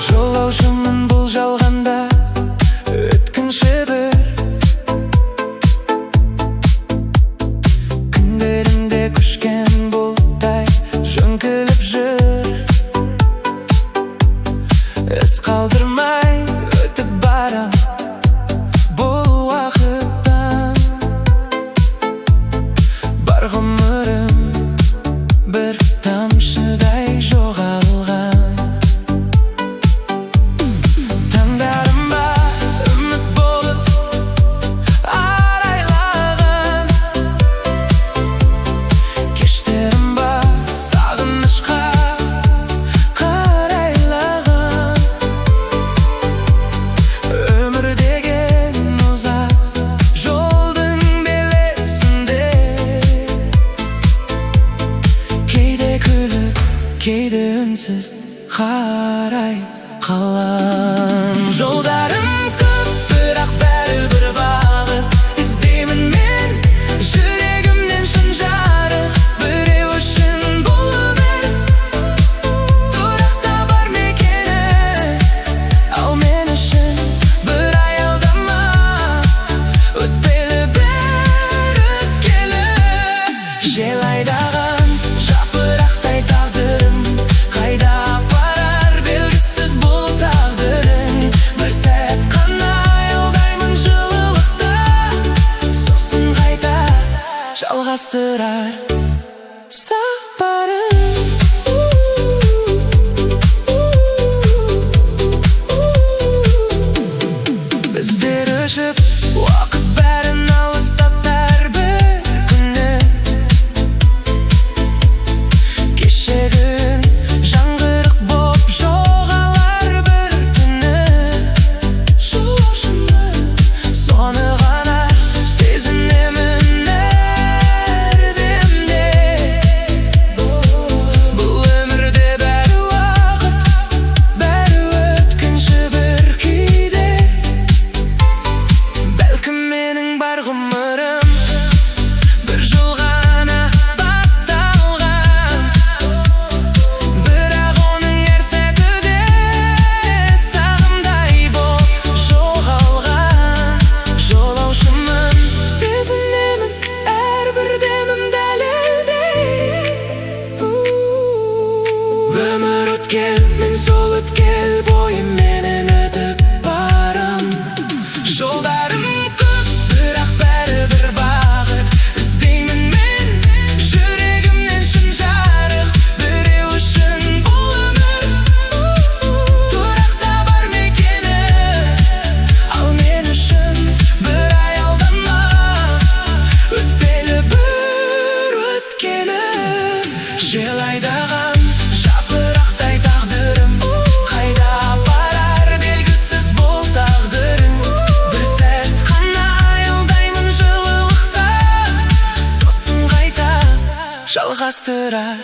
Жолаушымын бұл жалғанда өткінші бір күндерімде күшкен бұлттай жөңкіліп жүр. Із қалдырмай өтіп барам бұл уақыттан. Бар ғұмырым бір тамшыдай жоғалған. Таңдарым бар үміт болып арайлаған. Кештерім бар сағынышқа қарайлаған. Өмір деген ұзақ жолдың белесінде, кейде күліп, кейде үнсіз қарай қалам. Жолдарым көп, бірақ бәрібір бағыт іздеймін мен. Жүрегімнен шын жарық, біреу үшін бұл өмір тұрақта бар мекені. Ал мен үшін бір аялдама, өтпелі бір өткелі. Жел айдаған жапырақтай тағдырым, қайда апарар белгісіз бұл тағдырың. Бір сәт қана аялдаймын жылылықта, сосын қайта жалғастырар сапарым. Біздер өшіп, уақыт бәрін алыстатар бір күні. Кешегін жаңғырық боп жоғалар бір түні. Жолаушымын, соны ғана сезінемін әр демде. Бұл өмірде бәрі уақыт, бәрі өткінші бір күйде. Бәлкім менің бар ғұмырым бір жол ғана басталған, бірақ оның әр сәті де сағымдай боп жоғалған. Жолаушымын, сезінемін әрбір демім дәлелдей. Өмір өткел, мен сол өткел бойыменен өтіп барам. Жолдарым көп, бірақ бәрібір бағыт іздеймін мен. Жүрегімнен шын жарық, біреу үшін бұл өмір тұрақта бар мекені. Ал мен үшін бір аялдама, өтпелі бір өткелі. Жел айдаған жапырақтай тағдырым, қайда апарар белгісіз бұл тағдырың. Бір сәт қана аялдаймын жылылықта, сосын қайта жалғастырар